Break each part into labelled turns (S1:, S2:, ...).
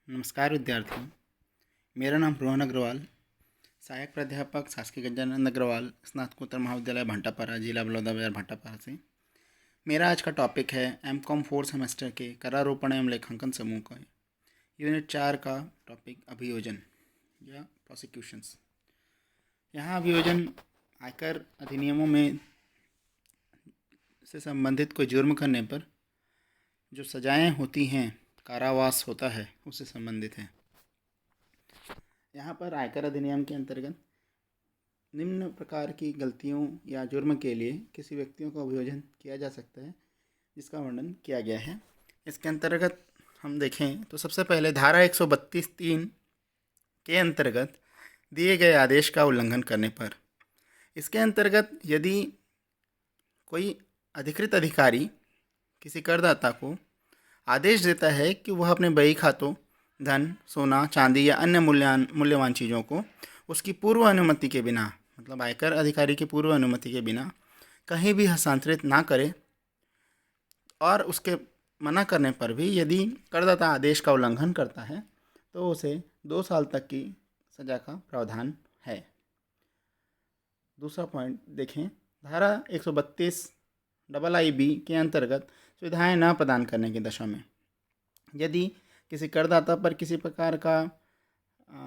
S1: नमस्कार विद्यार्थियों। मेरा नाम रोहन अग्रवाल, सहायक प्राध्यापक शासकीय गजानंद अग्रवाल स्नातकोत्तर महाविद्यालय भाटापारा, जिला बलौदाबाजार भाटापारा से। मेरा आज का टॉपिक है एमकॉम 4 सेमेस्टर के करारोपण एवं लेखांकन समूह का यूनिट 4 का टॉपिक अभियोजन या प्रोसिक्यूशंस। यहाँ अभियोजन आयकर अधिनियमों में से संबंधित कोई जुर्म करने पर जो सजाएं होती हैं, कारावास होता है, उससे संबंधित है। यहाँ पर आयकर अधिनियम के अंतर्गत निम्न प्रकार की गलतियों या जुर्म के लिए किसी व्यक्तियों का अभियोजन किया जा सकता है, जिसका वर्णन किया गया है। इसके अंतर्गत हम देखें तो सबसे पहले धारा 132(3) के अंतर्गत दिए गए आदेश का उल्लंघन करने पर, इसके अंतर्गत यदि कोई अधिकृत अधिकारी किसी करदाता को आदेश देता है कि वह अपने बही खातों, धन, सोना, चांदी या अन्य मूल्यवान चीज़ों को उसकी पूर्व अनुमति के बिना, मतलब आयकर अधिकारी की पूर्व अनुमति के बिना कहीं भी हस्तांतरित ना करे, और उसके मना करने पर भी यदि करदाता आदेश का उल्लंघन करता है तो उसे 2 साल तक की सज़ा का प्रावधान है। दूसरा पॉइंट देखें, धारा 132(ii)(b) के अंतर्गत सुविधाएं न प्रदान करने की दशा में यदि किसी करदाता पर किसी प्रकार का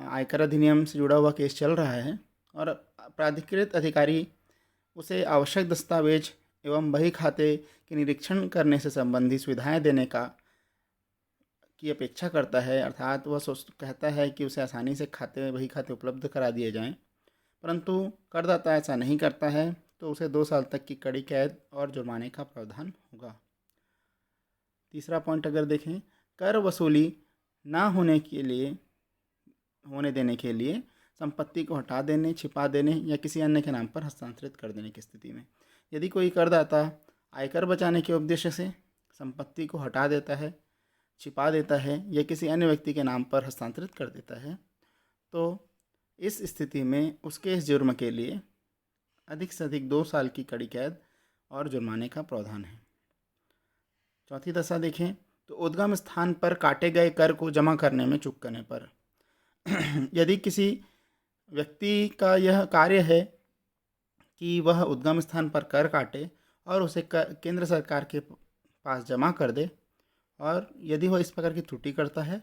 S1: आयकर अधिनियम से जुड़ा हुआ केस चल रहा है और प्राधिकृत अधिकारी उसे आवश्यक दस्तावेज एवं बही खाते के निरीक्षण करने से संबंधी सुविधाएं देने की अपेक्षा करता है, अर्थात वह कहता है कि उसे आसानी से बही खाते उपलब्ध करा दिए जाएं, परंतु करदाता ऐसा नहीं करता है, तो उसे 2 साल तक की कड़ी कैद और जुर्माने का प्रावधान होगा। तीसरा पॉइंट अगर देखें, कर वसूली ना होने देने के लिए संपत्ति को हटा देने, छिपा देने या किसी अन्य के नाम पर हस्तांतरित कर देने की स्थिति में यदि कोई करदाता आयकर बचाने के उद्देश्य से संपत्ति को हटा देता है, छिपा देता है या किसी अन्य व्यक्ति के नाम पर हस्तांतरित कर देता है, तो इस स्थिति में उसके इस जुर्म के लिए अधिक से अधिक 2 साल की कड़ी कैद और जुर्माने का प्रावधान है। चौथी दशा देखें तो उद्गम स्थान पर काटे गए कर को जमा करने में चूक करने पर यदि किसी व्यक्ति का यह कार्य है कि वह उद्गम स्थान पर कर काटे और उसे केंद्र सरकार के पास जमा कर दे, और यदि वह इस प्रकार की त्रुटि करता है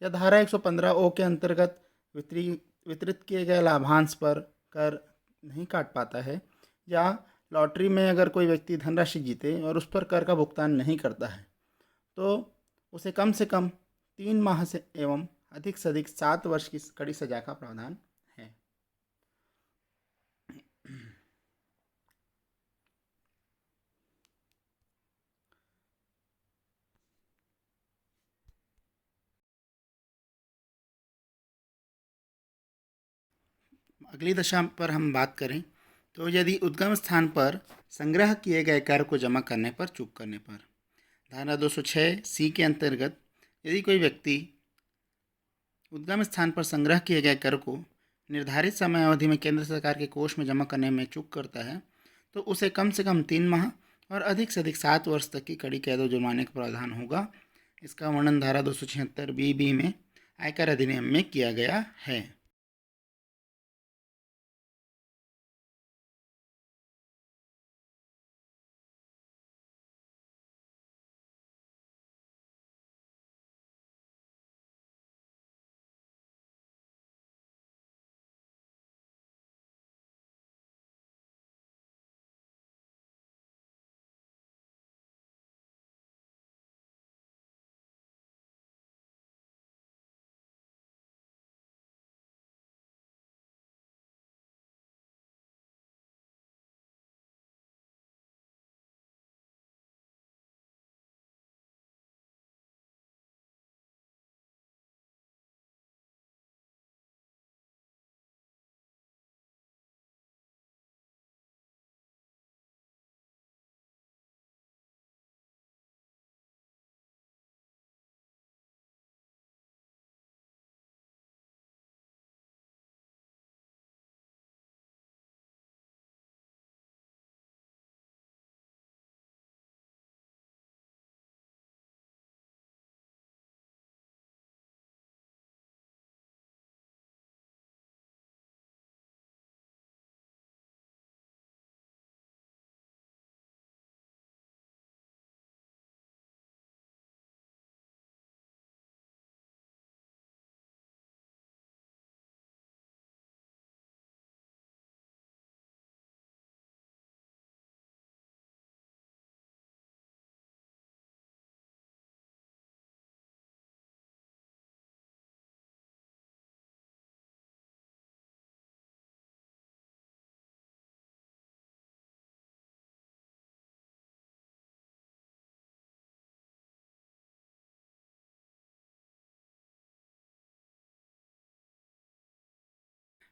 S1: या धारा 115(ओ) के अंतर्गत वितरित किए गए लाभांश पर कर नहीं काट पाता है, या लॉटरी में अगर कोई व्यक्ति धनराशि जीते और उस पर कर का भुगतान नहीं करता है, तो उसे कम से कम 3 माह से एवं अधिक से अधिक 7 वर्ष की कड़ी सजा का प्रावधान है। अगली दशा पर हम बात करें तो यदि उद्गम स्थान पर संग्रह किए गए कर को जमा करने पर चूक करने पर, धारा 206(c) के अंतर्गत यदि कोई व्यक्ति उद्गम स्थान पर संग्रह किए गए कर को निर्धारित समय अवधि में केंद्र सरकार के कोष में जमा करने में चूक करता है, तो उसे कम से कम 3 माह और अधिक से अधिक 7 वर्ष तक की कड़ी कैद और जुर्माने का प्रावधान होगा। इसका वर्णन धारा 276(b) में आयकर अधिनियम में किया गया है।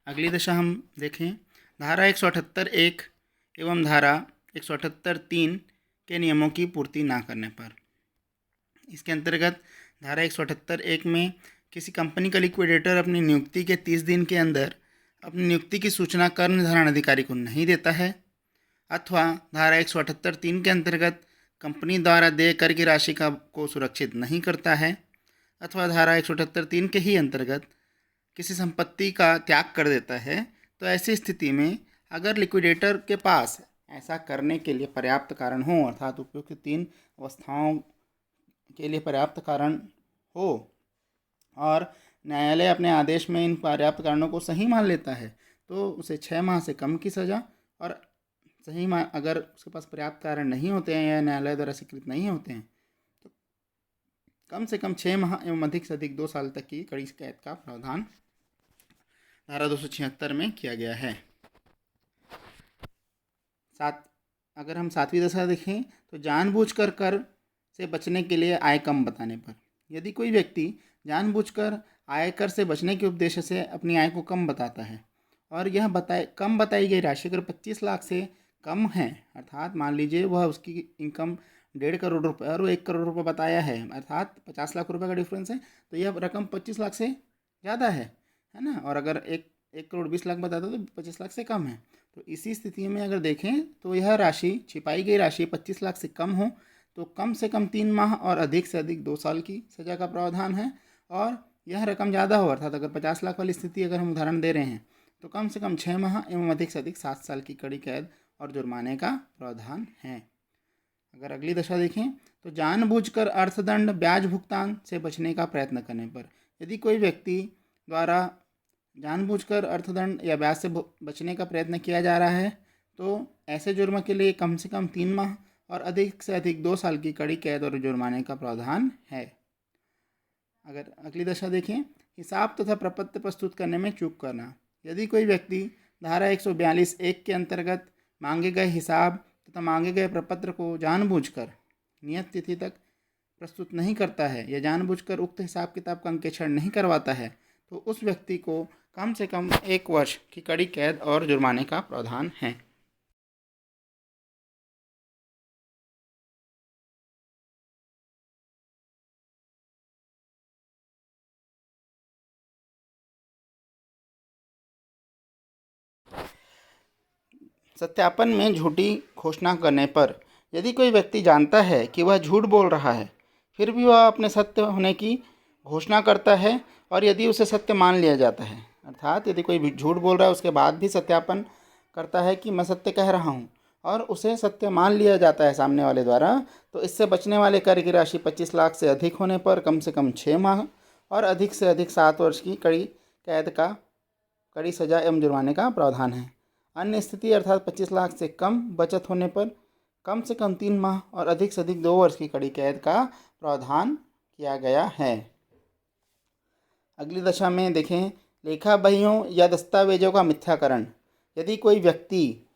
S1: अगली दशा हम देखें, धारा 178(1) एवं धारा 178(3) के नियमों की पूर्ति ना करने पर। इसके अंतर्गत धारा 178(1) में किसी कंपनी का लिक्विडेटर अपनी नियुक्ति के 30 दिन के अंदर अपनी नियुक्ति की सूचना कर निर्धारण अधिकारी को नहीं देता है, अथवा धारा 178(3) के अंतर्गत कंपनी द्वारा देय कर की राशि को सुरक्षित नहीं करता है, अथवा धारा 178(3) के ही अंतर्गत किसी संपत्ति का त्याग कर देता है, तो ऐसी स्थिति में अगर लिक्विडेटर के पास ऐसा करने के लिए पर्याप्त कारण हो, अर्थात उपयुक्त 3 अवस्थाओं के लिए पर्याप्त कारण हो और न्यायालय अपने आदेश में इन पर्याप्त कारणों को सही मान लेता है, तो उसे 6 माह से कम की सज़ा, और सही माह अगर उसके पास पर्याप्त कारण नहीं होते हैं या न्यायालय द्वारा स्वीकृत नहीं होते हैं तो कम से कम 6 माह एवं अधिक से अधिक 2 साल तक की कड़ी कैद का प्रावधान धारा 276 में किया गया है। अगर हम 7वीं दशा देखें तो जानबूझकर कर से बचने के लिए आय कम बताने पर। यदि कोई व्यक्ति जानबूझकर आयकर से बचने के उद्देश्य से अपनी आय को कम बताता है और यह कम बताई गई राशि अगर 25 लाख से कम है, अर्थात मान लीजिए वह उसकी इनकम 1.5 करोड़ रुपये और वो 1 करोड़ रुपये बताया है, अर्थात 50 लाख रुपये का डिफरेंस है, तो यह रकम 25 लाख से ज़्यादा है ना। और अगर 1 करोड़ 20 लाख बताता तो 25 लाख से कम है, तो इसी स्थिति में अगर देखें तो यह राशि, छिपाई गई राशि 25 लाख से कम हो तो कम से कम 3 माह और अधिक से अधिक 2 साल की सज़ा का प्रावधान है। और यह रकम ज़्यादा हो, अर्थात अगर 50 लाख वाली स्थिति अगर हम उदाहरण दे रहे हैं तो कम से कम 6 माह एवं अधिक से अधिक 7 साल की कड़ी कैद और जुर्माने का प्रावधान है। अगर अगली दशा देखें तो जानबूझकर अर्थदंड ब्याज भुगतान से बचने का प्रयत्न करने पर। यदि कोई व्यक्ति द्वारा जानबूझकर अर्थदंड या ब्याज से बचने का प्रयत्न किया जा रहा है तो ऐसे जुर्म के लिए कम से कम 3 माह और अधिक से अधिक 2 साल की कड़ी कैद और जुर्माने का प्रावधान है। अगर अगली दशा देखें, हिसाब तथा प्रपत्र प्रस्तुत करने में चूक करना। यदि कोई व्यक्ति धारा 142(1) के अंतर्गत मांगे गए हिसाब तथा मांगे गए प्रपत्र को जानबूझकर नियत तिथि तक प्रस्तुत नहीं करता है या जानबूझकर उक्त हिसाब किताब का अंकेक्षण नहीं करवाता है तो उस व्यक्ति को कम से कम 1 वर्ष की कड़ी कैद और जुर्माने का प्रावधान है। सत्यापन में झूठी घोषणा करने पर। यदि कोई व्यक्ति जानता है कि वह झूठ बोल रहा है फिर भी वह अपने सत्य होने की घोषणा करता है और यदि उसे सत्य मान लिया जाता है, अर्थात यदि कोई भी झूठ बोल रहा है उसके बाद भी सत्यापन करता है कि मैं सत्य कह रहा हूँ और उसे सत्य मान लिया जाता है सामने वाले द्वारा, तो इससे बचने वाले कर की राशि 25 लाख से अधिक होने पर कम से कम 6 माह और अधिक से अधिक 7 वर्ष की कड़ी सजा एवं जुर्माने का प्रावधान है। अन्य स्थिति अर्थात 25 लाख से कम बचत होने पर कम से कम 3 माह और अधिक से अधिक 2 वर्ष की कड़ी कैद का प्रावधान किया गया है। अगली दशा में देखें, लेखा बहियों या दस्तावेजों का मिथ्याकरण। यदि कोई व्यक्ति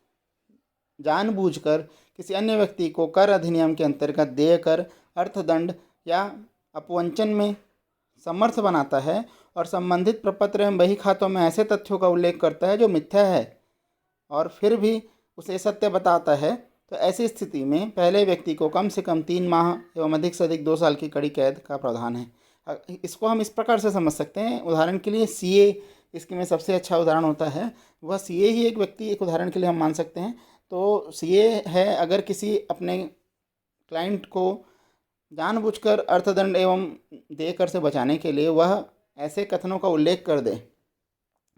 S1: जानबूझकर किसी अन्य व्यक्ति को कर अधिनियम के अंतर्गत देय कर, अर्थदंड या अपवंचन में समर्थ बनाता है और संबंधित प्रपत्र एवं बही खातों में ऐसे तथ्यों का उल्लेख करता है जो मिथ्या है और फिर भी उसे सत्य बताता है, तो ऐसी स्थिति में पहले व्यक्ति को कम से कम 3 माह एवं अधिक से अधिक 2 साल की कड़ी कैद का प्रावधान है। इसको हम इस प्रकार से समझ सकते हैं, उदाहरण के लिए सीए इसके में सबसे अच्छा उदाहरण होता है। वह सीए ही एक व्यक्ति, एक उदाहरण के लिए हम मान सकते हैं। तो सीए है, अगर किसी अपने क्लाइंट को जानबूझकर अर्थदंड एवं देय कर से बचाने के लिए वह ऐसे कथनों का उल्लेख कर दे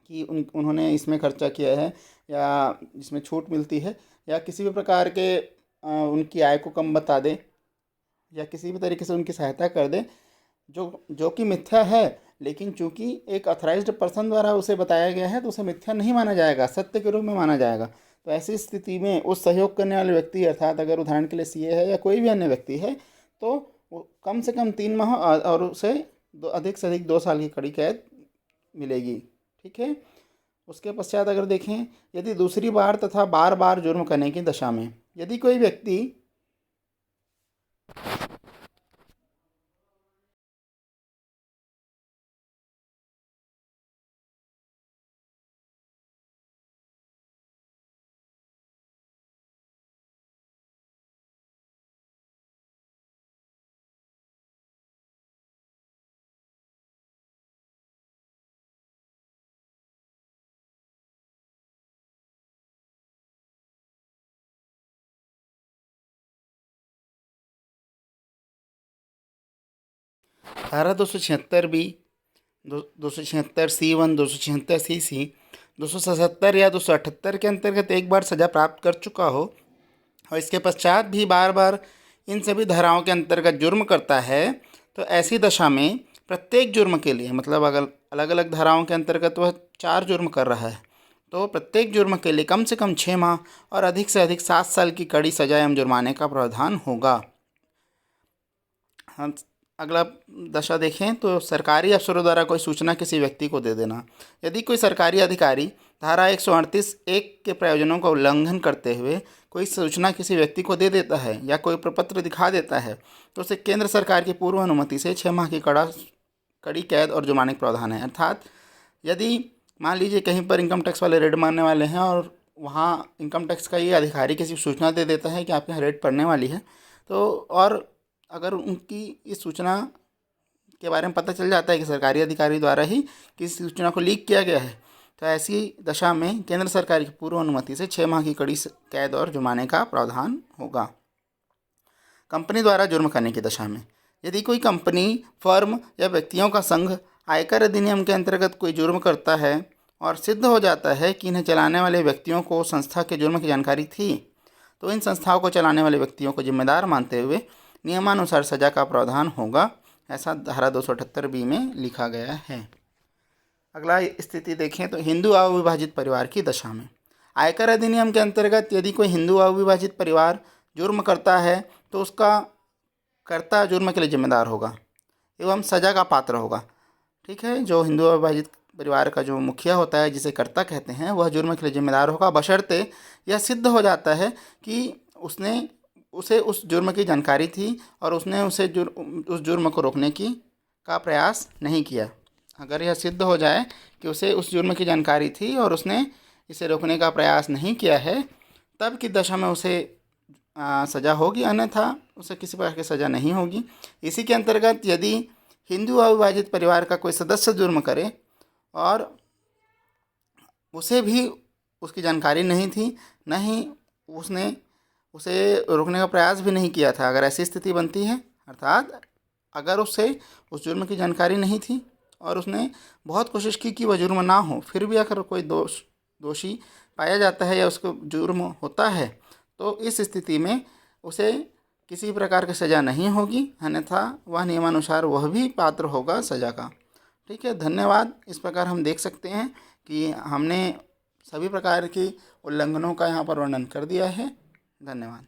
S1: कि उन्होंने इसमें खर्चा किया है या इसमें छूट मिलती है या किसी भी प्रकार के उनकी आय को कम बता दे या किसी भी तरीके से उनकी सहायता कर दे जो कि मिथ्या है, लेकिन चूंकि एक अथराइज्ड पर्सन द्वारा उसे बताया गया है तो उसे मिथ्या नहीं माना जाएगा, सत्य के रूप में माना जाएगा। तो ऐसी स्थिति में उस सहयोग करने वाले व्यक्ति, अर्थात अगर उदाहरण के लिए सीए है या कोई भी अन्य व्यक्ति है, तो कम से कम 3 माह और उसे अधिक से अधिक 2 साल की कड़ी कैद मिलेगी। ठीक है। उसके पश्चात अगर देखें, यदि दूसरी बार तथा बार बार जुर्म करने की दशा में यदि कोई व्यक्ति धारा 276 बी, 276C1, 276CC, 277 या 278 के अंतर्गत एक बार सज़ा प्राप्त कर चुका हो और इसके पश्चात भी बार बार इन सभी धाराओं के अंतर्गत जुर्म करता है, तो ऐसी दशा में प्रत्येक जुर्म के लिए, मतलब अगर अलग अलग धाराओं के अंतर्गत वह 4 जुर्म कर रहा है, तो प्रत्येक जुर्म के लिए कम से कम 6 माह और अधिक से अधिक 7 साल की कड़ी सजा एवं जुर्माने का प्रावधान होगा। हम अगला दशा देखें तो सरकारी अफसरों द्वारा कोई सूचना किसी व्यक्ति को दे देना। यदि कोई सरकारी अधिकारी धारा 138(1) के प्रयोजनों का उल्लंघन करते हुए कोई सूचना किसी व्यक्ति को दे देता है या कोई प्रपत्र दिखा देता है, तो उसे केंद्र सरकार की पूर्व अनुमति से 6 माह की कड़ी कैद और जुर्माने का प्रावधान है। अर्थात यदि मान लीजिए कहीं पर इनकम टैक्स वाले रेड मारने वाले हैं और वहाँ इनकम टैक्स का ये अधिकारी किसी को सूचना दे देता है कि आपके यहाँ रेड पड़ने वाली है, तो और अगर उनकी इस सूचना के बारे में पता चल जाता है कि सरकारी अधिकारी द्वारा ही किसी सूचना को लीक किया गया है, तो ऐसी दशा में केंद्र सरकार की पूर्व अनुमति से 6 माह की कड़ी कैद और जुर्माने का प्रावधान होगा। कंपनी द्वारा जुर्म करने की दशा में यदि कोई कंपनी, फर्म या व्यक्तियों का संघ आयकर अधिनियम के अंतर्गत कोई जुर्म करता है और सिद्ध हो जाता है कि इन्हें चलाने वाले व्यक्तियों को संस्था के जुर्म की जानकारी थी, तो इन संस्थाओं को चलाने वाले व्यक्तियों को जिम्मेदार मानते हुए नियमानुसार सजा का प्रावधान होगा। ऐसा धारा 278B में लिखा गया है। अगला स्थिति देखें तो हिंदू अविभाजित परिवार की दशा में आयकर अधिनियम के अंतर्गत यदि कोई हिंदू अविभाजित परिवार जुर्म करता है, तो उसका कर्ता जुर्म के लिए जिम्मेदार होगा एवं सजा का पात्र होगा। ठीक है, जो हिंदू अविभाजित परिवार का जो मुखिया होता है, जिसे कर्ता कहते हैं, वह जुर्म के लिए जिम्मेदार होगा, बशर्ते यह सिद्ध हो जाता है कि उसे उस जुर्म की जानकारी थी और उसने उस जुर्म को रोकने का प्रयास नहीं किया। अगर यह सिद्ध हो जाए कि उसे उस जुर्म की जानकारी थी और उसने इसे रोकने का प्रयास नहीं किया है, तब की दशा में उसे सज़ा होगी, अन्यथा उसे किसी प्रकार की सज़ा नहीं होगी। इसी के अंतर्गत यदि हिंदू अविभाजित परिवार का कोई सदस्य जुर्म करे और उसे भी उसकी जानकारी नहीं थी, न ही उसने उसे रोकने का प्रयास भी नहीं किया था, अगर ऐसी स्थिति बनती है, अर्थात अगर उसे उस जुर्म की जानकारी नहीं थी और उसने बहुत कोशिश की कि वह जुर्म ना हो, फिर भी अगर कोई दोषी पाया जाता है या उसको जुर्म होता है, तो इस स्थिति में उसे किसी प्रकार की सज़ा नहीं होगी, अन्यथा वह नियमानुसार वह भी पात्र होगा सज़ा का। ठीक है, धन्यवाद। इस प्रकार हम देख सकते हैं कि हमने सभी प्रकार की उल्लंघनों का यहाँ पर वर्णन कर दिया है। धन्यवाद।